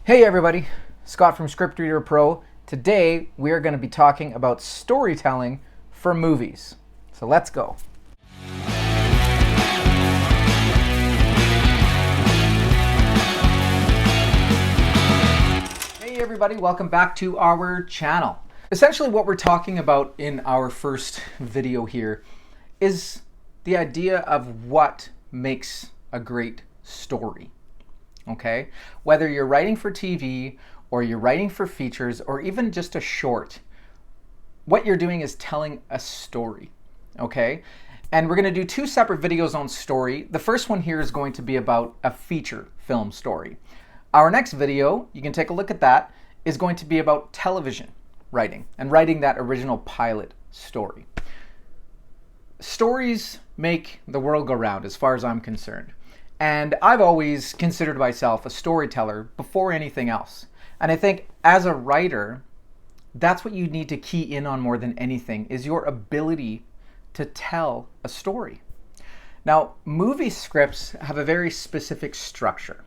Hey everybody, Scott from Script Reader Pro. Today we are going to be talking about storytelling for movies. So let's go. Hey everybody, welcome back to our channel. Essentially what we're talking about in our first video here is the idea of what makes a great story. Okay? Whether you're writing for TV or you're writing for features or even just a short, what you're doing is telling a story. Okay? And we're going to do two separate videos on story. The first one here is going to be about a feature film story. Our next video, you can take a look at that, is going to be about television writing and writing that original pilot story. Stories make the world go round as far as I'm concerned. And I've always considered myself a storyteller before anything else. And I think as a writer, that's what you need to key in on more than anything, is your ability to tell a story. Now, movie scripts have a very specific structure,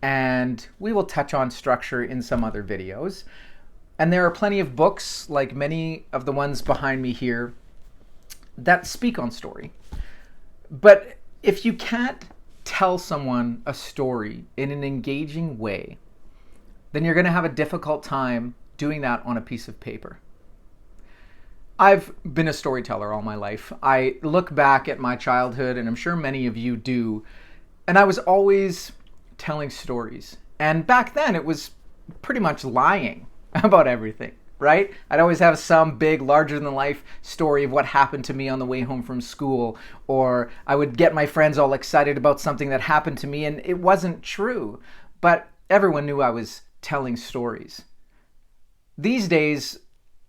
and we will touch on structure in some other videos. And there are plenty of books, like many of the ones behind me here, that speak on story. But if you can't tell someone a story in an engaging way, then you're going to have a difficult time doing that on a piece of paper. I've been a storyteller all my life. I look back at my childhood, and I'm sure many of you do, and I was always telling stories. And back then it was pretty much lying about everything, right? I'd always have some big, larger-than-life story of what happened to me on the way home from school, or I would get my friends all excited about something that happened to me, and it wasn't true, but everyone knew I was telling stories. These days,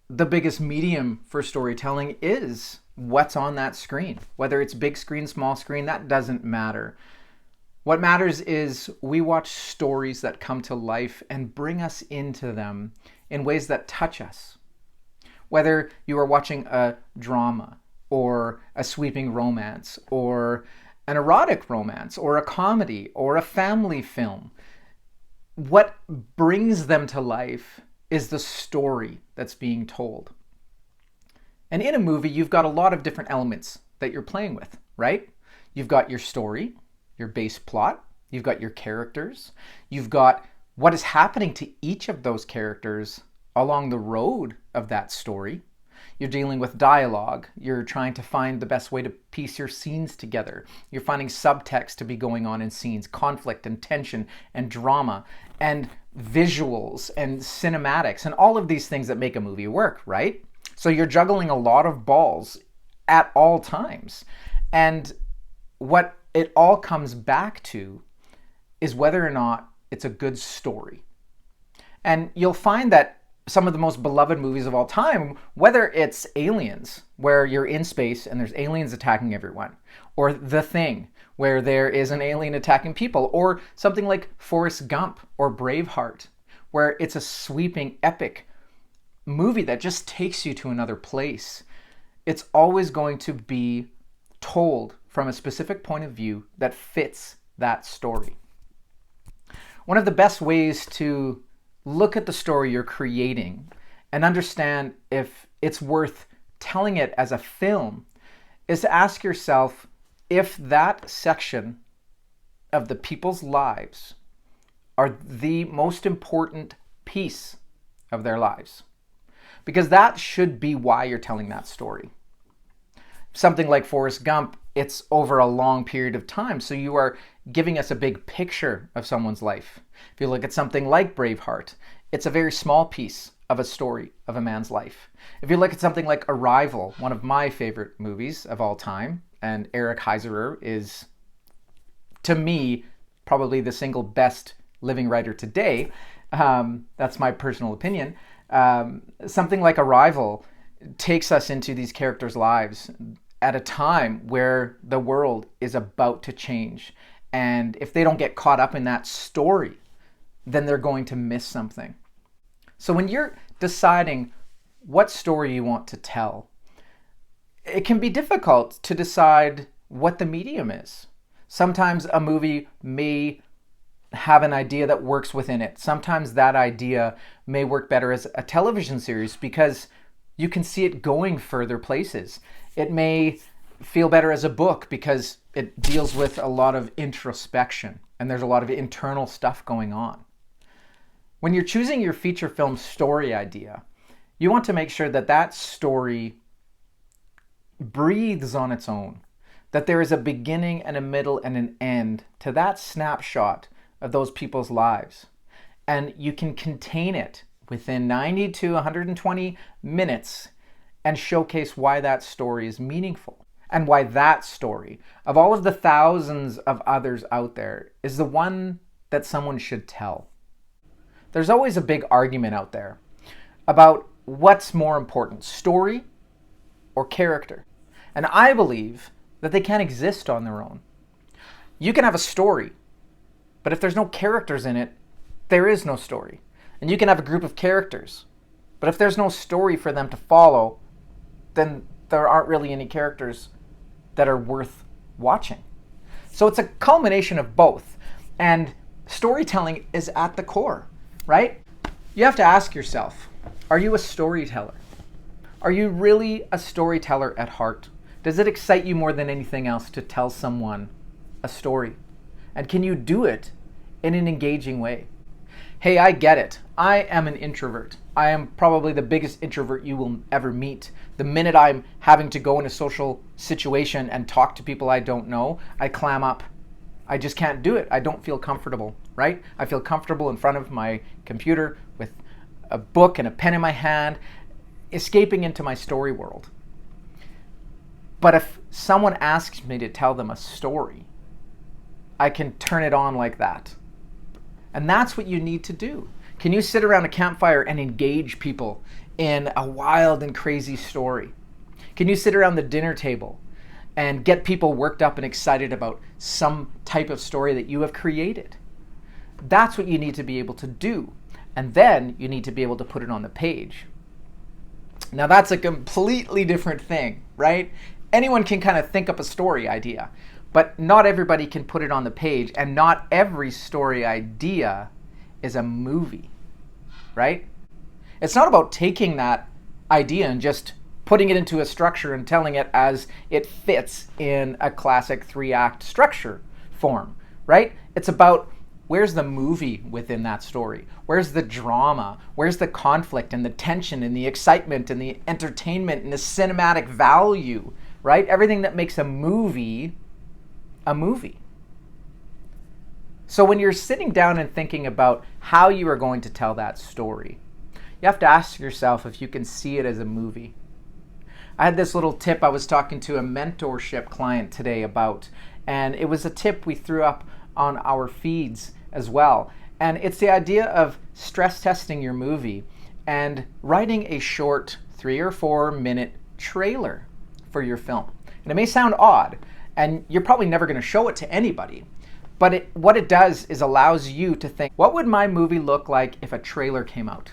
the biggest medium for storytelling is what's on that screen. Whether it's big screen, small screen, that doesn't matter. What matters is we watch stories that come to life and bring us into them in ways that touch us. Whether you are watching a drama or a sweeping romance or an erotic romance or a comedy or a family film, what brings them to life is the story that's being told. And in a movie, you've got a lot of different elements that you're playing with, right? You've got your story, your base plot, you've got your characters, you've got what is happening to each of those characters along the road of that story. You're dealing with dialogue. You're trying to find the best way to piece your scenes together. You're finding subtext to be going on in scenes, conflict and tension and drama and visuals and cinematics and all of these things that make a movie work, right? So you're juggling a lot of balls at all times. And what it all comes back to is whether or not it's a good story. And you'll find that some of the most beloved movies of all time, whether it's Aliens, where you're in space and there's aliens attacking everyone, or The Thing, where there is an alien attacking people, or something like Forrest Gump or Braveheart, where it's a sweeping, epic movie that just takes you to another place. It's always going to be told from a specific point of view that fits that story. One of the best ways to look at the story you're creating and understand if it's worth telling it as a film is to ask yourself if that section of the people's lives are the most important piece of their lives. Because that should be why you're telling that story. Something like Forrest Gump, it's over a long period of time, so you are giving us a big picture of someone's life. If you look at something like Braveheart, it's a very small piece of a story of a man's life. If you look at something like Arrival, one of my favorite movies of all time, and Eric Heiserer is, to me, probably the single best living writer today. That's my personal opinion. Something like Arrival takes us into these characters' lives at a time where the world is about to change. And if they don't get caught up in that story, then they're going to miss something. So when you're deciding what story you want to tell, it can be difficult to decide what the medium is. Sometimes a movie may have an idea that works within it. Sometimes that idea may work better as a television series because you can see it going further places. It may feel better as a book because it deals with a lot of introspection and there's a lot of internal stuff going on. When you're choosing your feature film story idea, you want to make sure that that story breathes on its own, that there is a beginning and a middle and an end to that snapshot of those people's lives. And you can contain it within 90 to 120 minutes and showcase why that story is meaningful and why that story, of all of the thousands of others out there, is the one that someone should tell. There's always a big argument out there about what's more important, story or character. And I believe that they can't exist on their own. You can have a story, but if there's no characters in it, there is no story. And you can have a group of characters, but if there's no story for them to follow, then there aren't really any characters that are worth watching. So it's a culmination of both. And storytelling is at the core, right? You have to ask yourself, are you a storyteller? Are you really a storyteller at heart? Does it excite you more than anything else to tell someone a story? And can you do it in an engaging way? Hey, I get it. I am an introvert. I am probably the biggest introvert you will ever meet. The minute I'm having to go in a social situation and talk to people I don't know, I clam up. I just can't do it. I don't feel comfortable, right? I feel comfortable in front of my computer with a book and a pen in my hand, escaping into my story world. But if someone asks me to tell them a story, I can turn it on like that. And that's what you need to do. Can you sit around a campfire and engage people in a wild and crazy story? Can you sit around the dinner table and get people worked up and excited about some type of story that you have created? That's what you need to be able to do. And then you need to be able to put it on the page. Now that's a completely different thing, right? Anyone can kind of think up a story idea, but not everybody can put it on the page, and not every story idea is a movie, right? It's not about taking that idea and just putting it into a structure and telling it as it fits in a classic 3-act structure form, right? It's about where's the movie within that story? Where's the drama? Where's the conflict and the tension and the excitement and the entertainment and the cinematic value, right? Everything that makes a movie a movie. So when you're sitting down and thinking about how you are going to tell that story, you have to ask yourself if you can see it as a movie. I had this little tip I was talking to a mentorship client today about, and it was a tip we threw up on our feeds as well. And it's the idea of stress testing your movie and writing a short 3 or 4 minute trailer for your film. And it may sound odd, and you're probably never going to show it to anybody, but what it does is allows you to think, what would my movie look like if a trailer came out,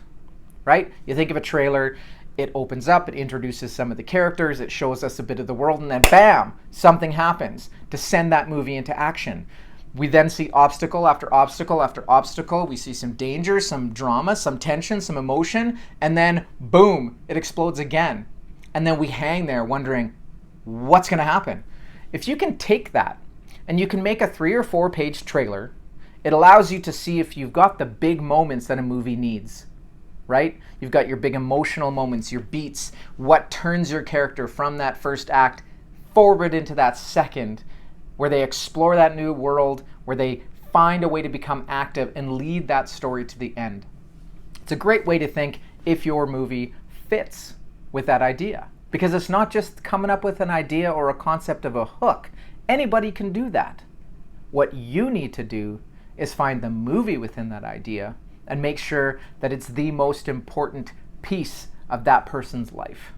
right? You think of a trailer, it opens up, it introduces some of the characters, it shows us a bit of the world, and then bam, something happens to send that movie into action. We then see obstacle after obstacle after obstacle. We see some danger, some drama, some tension, some emotion, and then boom, it explodes again. And then we hang there wondering, what's going to happen? If you can take that and you can make a 3 or 4 page trailer, it allows you to see if you've got the big moments that a movie needs, right? You've got your big emotional moments, your beats, what turns your character from that first act forward into that second, where they explore that new world, where they find a way to become active and lead that story to the end. It's a great way to think if your movie fits with that idea, because it's not just coming up with an idea or a concept of a hook. Anybody can do that. What you need to do is find the movie within that idea and make sure that it's the most important piece of that person's life.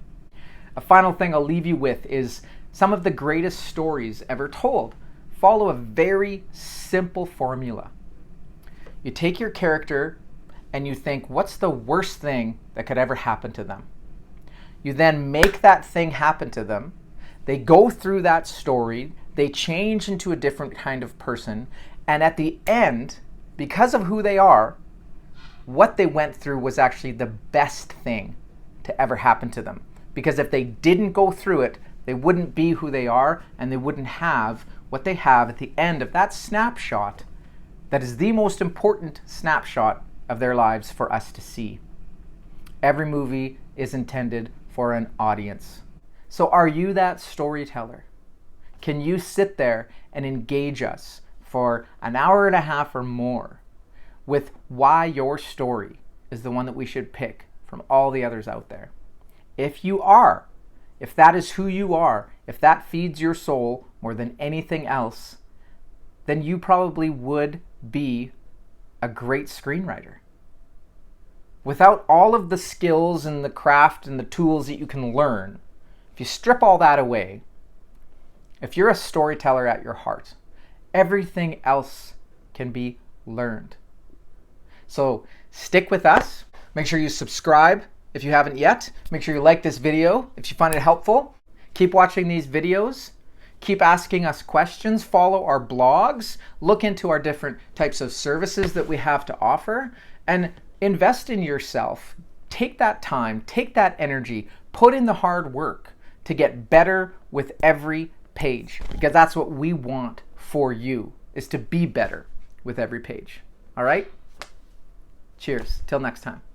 A final thing I'll leave you with is some of the greatest stories ever told follow a very simple formula. You take your character and you think, what's the worst thing that could ever happen to them? You then make that thing happen to them. They go through that story. They change into a different kind of person. And at the end, because of who they are, what they went through was actually the best thing to ever happen to them. Because if they didn't go through it, they wouldn't be who they are, and they wouldn't have what they have at the end of that snapshot that is the most important snapshot of their lives for us to see. Every movie is intended for an audience. So are you that storyteller? Can you sit there and engage us for an hour and a half or more with why your story is the one that we should pick from all the others out there? If you are, if that is who you are, if that feeds your soul more than anything else, then you probably would be a great screenwriter. Without all of the skills and the craft and the tools that you can learn, if you strip all that away, if you're a storyteller at your heart, everything else can be learned. So stick with us. Make sure you subscribe if you haven't yet. Make sure you like this video if you find it helpful. Keep watching these videos. Keep asking us questions. Follow our blogs. Look into our different types of services that we have to offer. And invest in yourself. Take that time. Take that energy. Put in the hard work to get better with every page. Because that's what we want for you, is to be better with every page. All right? Cheers. Till next time.